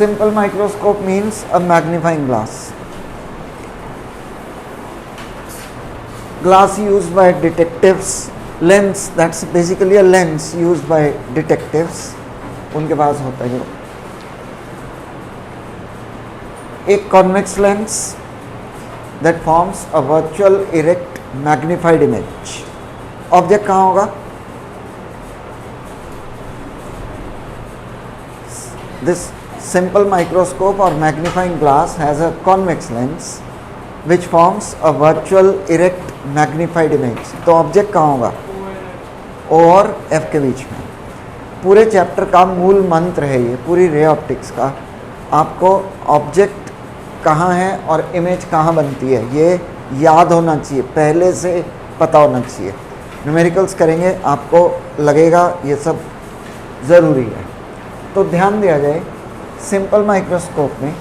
Simple microscope means a magnifying glass. Glass used by detectives, lens, that's basically a lens used by detectives, उनके पास होता है जो एक convex lens that forms a virtual erect magnified image. Object कहाँ होगा? This simple microscope or magnifying glass has a convex lens which forms a virtual erect magnified image. तो object कहाँ होगा? O और F के बीच में. पूरे चैप्टर का मूल मंत्र है ये, पूरी रे ऑप्टिक्स का. आपको ऑब्जेक्ट कहाँ है और इमेज कहाँ बनती है ये याद होना चाहिए, पहले से पता होना चाहिए. न्यूमेरिकल्स करेंगे आपको लगेगा ये सब ज़रूरी है. तो ध्यान दिया जाए, सिंपल माइक्रोस्कोप में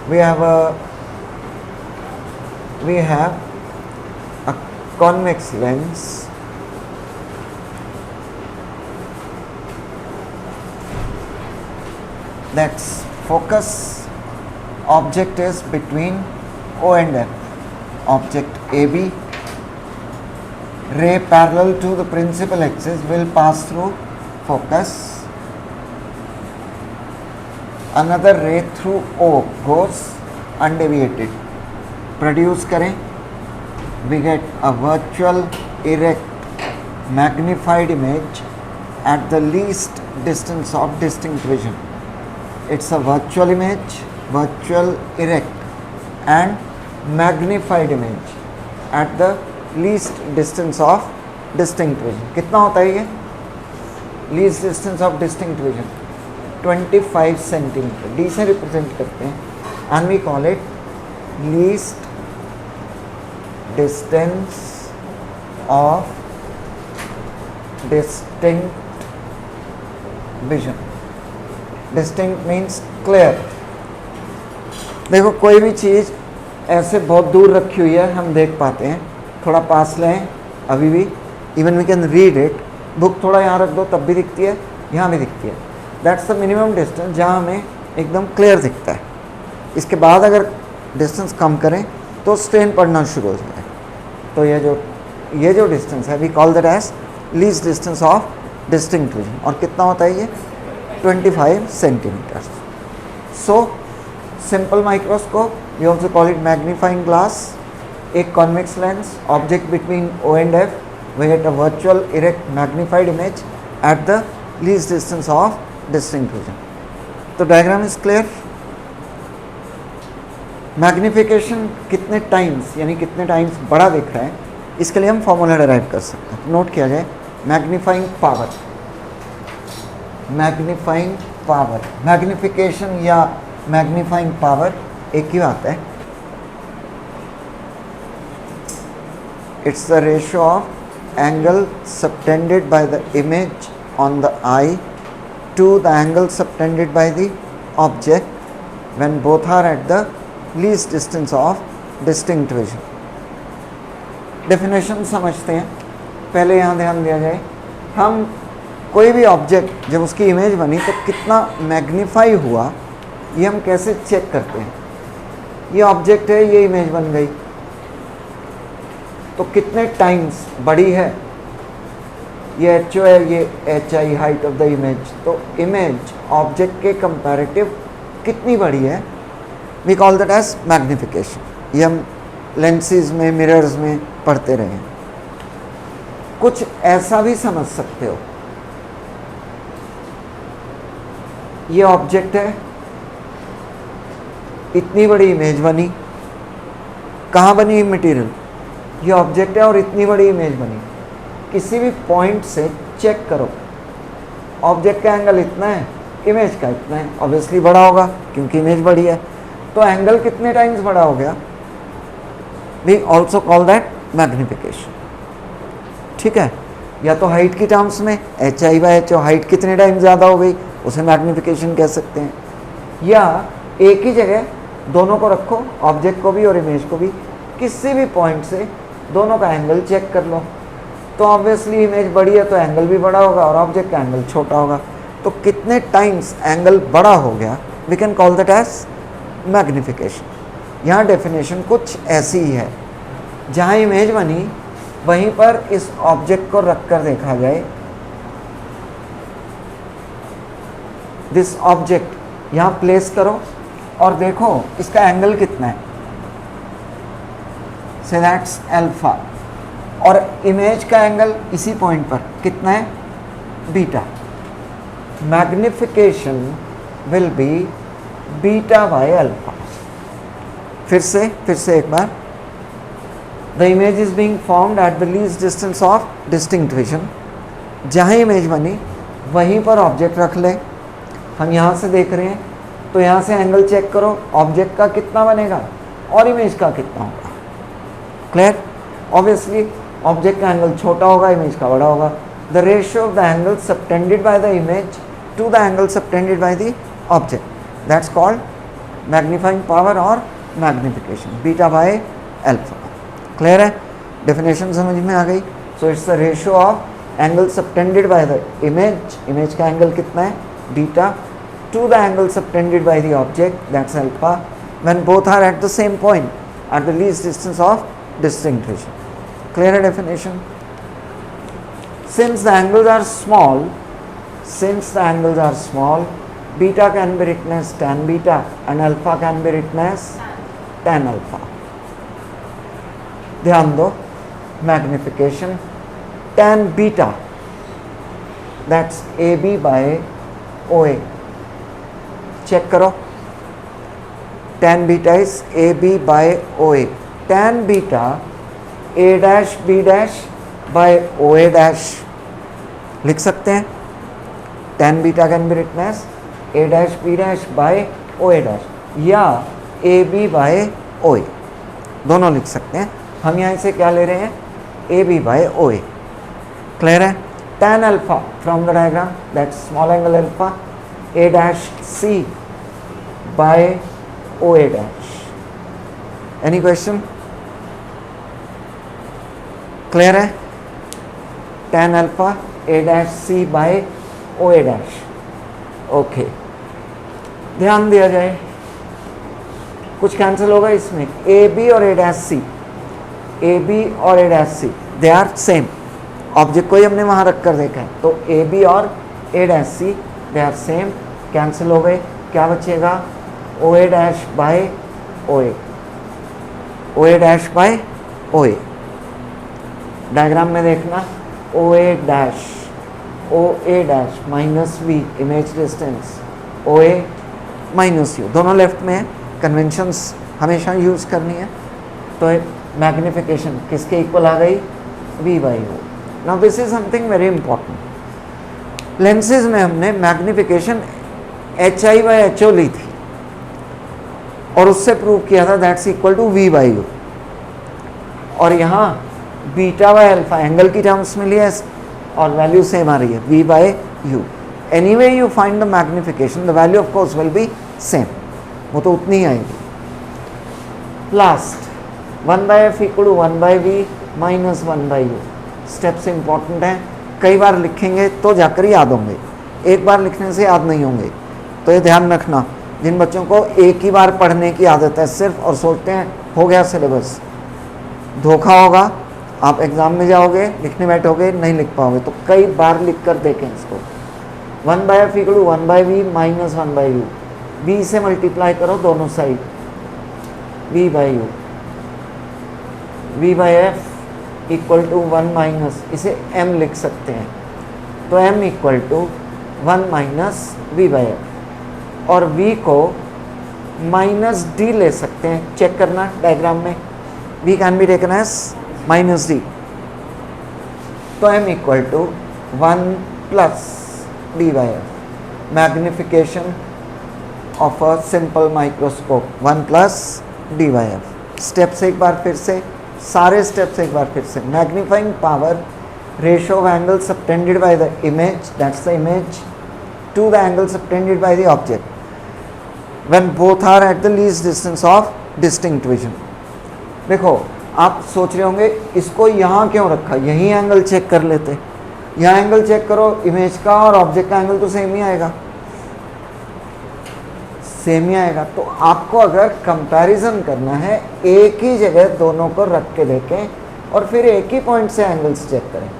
we have a convex lens that's focus object is between O and F. Object AB, ray parallel to the principal axis will pass through focus. Another ray through O goes undeviated. Produce करें, we get a virtual erect magnified image at the least distance of distinct vision. It's a virtual image, virtual erect and magnified image at the least distance of distinct vision. कितना होता है ये? Least distance of distinct vision 25 centimetre. D से represent करते हैं and we call it least distance of distinct vision. Distinct means clear. देखो कोई भी चीज़ ऐसे बहुत दूर रखी हुई है हम देख पाते हैं, थोड़ा पास लें अभी भी, even we can read it. Book थोड़ा यहाँ रख दो तब भी दिखती है, यहाँ भी दिखती है. दैट्स द मिनिमम डिस्टेंस जहाँ हमें एकदम क्लियर दिखता है. इसके बाद अगर डिस्टेंस कम करें तो स्ट्रेन पड़ना शुरू हो जाए. तो ये जो डिस्टेंस है we call that as least distance of distinct vision. और कितना होता है ये? 25 centimetre. So simple microscope, we also call it magnifying glass. एक convex lens, object between O and F, we get a virtual erect magnified image at the least distance of distinct vision. तो diagram is clear. Magnification कितने times यानी कितने times बड़ा दिख रहा है, इसके लिए हम फॉर्मूला डिराइव कर सकते हैं. नोट किया जाए, magnifying power, magnifying power, magnification या मैग्नीफाइंग पावर एक ही बात है. It's the ratio of angle subtended by the image on the I to the angle subtended by the object when both are at the least distance of distinct vision. Definition समझते हैं. पहले यहाँ ध्यान दिया जाए, हम कोई भी ऑब्जेक्ट जब उसकी इमेज बनी तो कितना मैग्नीफाई हुआ ये हम कैसे चेक करते हैं. ये ऑब्जेक्ट है, ये इमेज बन गई, तो कितने टाइम्स बड़ी है. ये एच ओ है, ये H I height of the image. तो इमेज ऑब्जेक्ट के कंपैरेटिव कितनी बड़ी है, we call that as magnification. ये हम लेंसेज में, मिरर्स में पढ़ते रहे. कुछ ऐसा भी समझ सकते हो, ये ऑब्जेक्ट है, इतनी बड़ी इमेज बनी. कहाँ बनी मटेरियल? ये ऑब्जेक्ट है और इतनी बड़ी इमेज बनी. किसी भी पॉइंट से चेक करो, ऑब्जेक्ट का एंगल इतना है, इमेज का इतना है, ऑब्वियसली बड़ा होगा क्योंकि इमेज बड़ी है. तो एंगल कितने टाइम्स बड़ा हो गया, we also call that magnification. ठीक है. या तो हाइट की टर्म्स में H I by H O, height कितने टाइम्स ज़्यादा हो गई उसे मैग्निफिकेशन कह सकते हैं. या एक ही जगह दोनों को रखो, ऑब्जेक्ट को भी और इमेज को भी, किसी भी पॉइंट से दोनों का एंगल चेक कर लो. तो ऑब्वियसली इमेज बड़ी है तो एंगल भी बड़ा होगा और ऑब्जेक्ट का एंगल छोटा होगा. तो कितने टाइम्स एंगल बड़ा हो गया we can call that as magnification. यहाँ डेफिनेशन कुछ ऐसी ही है, जहाँ इमेज बनी वहीं पर इस ऑब्जेक्ट को रख कर देखा जाए। दिस ऑब्जेक्ट यहाँ प्लेस करो और देखो इसका एंगल कितना है, से दैट्स अल्फा, और इमेज का एंगल इसी पॉइंट पर कितना है, beta. Magnification will be beta by alpha. फिर से एक बार, the image is being formed at the least distance of distinct vision. जहाँ इमेज बनी वहीं पर ऑब्जेक्ट रख ले। हम यहाँ से देख रहे हैं तो यहाँ से एंगल चेक करो, ऑब्जेक्ट का कितना बनेगा और इमेज का कितना होगा। क्लियर? ऑब्वियसली ऑब्जेक्ट का एंगल छोटा होगा, इमेज का बड़ा होगा। The ratio of the angle subtended by the image to the angle subtended by the object, that's called magnifying power और magnification, beta by alpha. Clear है? डेफिनेशन समझ में आ गई? So it's the ratio of angle subtended by the image, image का angle कितना है, beta, to the angle subtended by the object, that's alpha, when both are at the same point at the least distance of distinct vision. Clear definition? Since the angles are small, beta can be written as tan beta and alpha can be written as tan alpha. ध्यान दो, magnification tan beta, that's AB by OA. Check करो, tan beta is AB by OA. Tan beta A dash B dash by OA dash लिख सकते हैं। tan beta can be written as A dash B dash by OA dash या AB by OA, दोनों लिख सकते हैं। हम यहाँ से क्या ले रहे हैं, AB by OA। क्लियर है? tan alpha from the diagram, that's small angle alpha, A dash C by OA dash। Any question? Clear है? tan alpha A dash C by OA dash। Okay, ध्यान दिया जाए, कुछ cancel होगा इसमें, AB और A dash C, AB और A dash C they are same. Object को ही हमने वहाँ रख कर देखा है, तो AB और A dash C they are same, cancel हो गए। क्या बचेगा, OA dash by OA, OA dash by OA। Diagram में देखना, OA dash minus V image distance, OA minus U, दोनों लेफ्ट में है। कन्वेंशंस हमेशा यूज़ करनी है। तो मैग्निफिकेशन किसके इक्वल आ गई, V by U। Now this is something very important. Lenses में हमने मैग्निफिकेशन HI by HO ली थी और उससे प्रूव किया था that's equal to V by U, और यहाँ बीटा बाय अल्फा एंगल की टर्म्स में लिया और वैल्यू सेम आ रही है, V by U। Anyway you find the magnification, the value of course will be same, वो तो उतनी ही आएगी। Last 1 by F equal to 1 by V minus 1 by U। Steps important हैं, कई बार लिखेंगे तो जाकर याद होंगे, एक बार लिखने से याद नहीं होंगे। तो ये ध्यान रखना, जिन बच्चों को एक ही बार पढ़ने की आदत है सिर्फ और सोचते हैं हो गया सिलेबस, धोखा होगा। आप एग्ज़ाम में जाओगे, लिखने बैठोगे, नहीं लिख पाओगे, तो कई बार लिख कर देखें इसको। 1 by F equal to 1 by V minus 1 by U, V से मल्टीप्लाई करो दोनों side, V by U, V by F equal to 1 minus, इसे M लिख सकते हैं, तो M equal to 1 minus V by F, और V को माइनस D ले सकते हैं। चेक करना डायग्राम में, V can be taken as minus D, तो M equal to 1 plus D by F। Magnification of a simple microscope 1 plus D by F। Steps एक बार फिर से, सारे स्टेप्स एक बार फिर से। Magnifying power, ratio of angle subtended by the image, that's the image, to the angle subtended by the object when both are at the least distance of distinct vision. देखो, आप सोच रहे होंगे इसको यहाँ क्यों रखा, यही एंगल चेक कर लेते। यहाँ एंगल चेक करो, इमेज का और ऑब्जेक्ट का एंगल तो सेम ही आएगा। सेम ही आएगा। तो आपको अगर कंपैरिजन करना है, एक ही जगह दोनों को रख के देखें और फिर एक ही पॉइंट से एंगल्स चेक करें,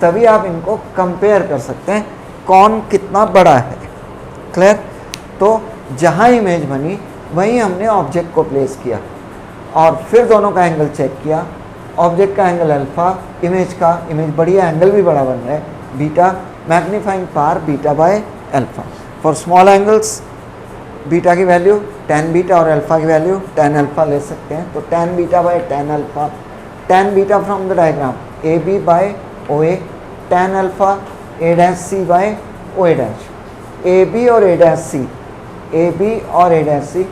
तभी आप इनको कंपेयर कर सकते हैं कौन कितना बड़ा है। क्लियर? तो जहाँ इमेज बनी वहीं हमने ऑब्जेक्ट को प्लेस किया और फिर दोनों का एंगल चेक किया। ऑब्जेक्ट का एंगल अल्फ़ा, इमेज बड़ी है, एंगल भी बड़ा बन रहा है, beta, magnifying power beta by alpha. For small angles beta की वैल्यू tan बीटा और अल्फ़ा की वैल्यू tan अल्फ़ा ले सकते हैं। तो tan beta by tan alpha, tan beta from the diagram A B by O A, tan alpha A dash C by O A dash. A B और ए dash C, A B और ए dash सी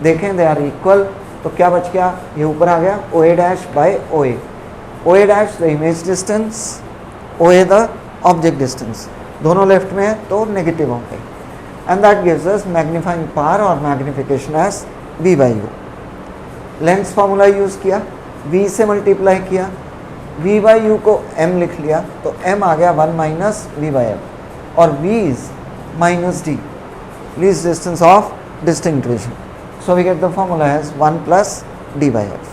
देखें they are equal, तो क्या बच गया, ये ऊपर आ गया O A dash by O A dash the image distance, O A the object distance, दोनों लेफ्ट में है तो नेगेटिव होंगे। And that gives us magnifying power और magnification as v by u. Lens formula use किया, v से multiply किया, v by u को m लिख लिया, तो m आ गया 1 माइनस v बाई m और v is minus d, least distance of distinct region. So we get the formula as 1 plus d by f.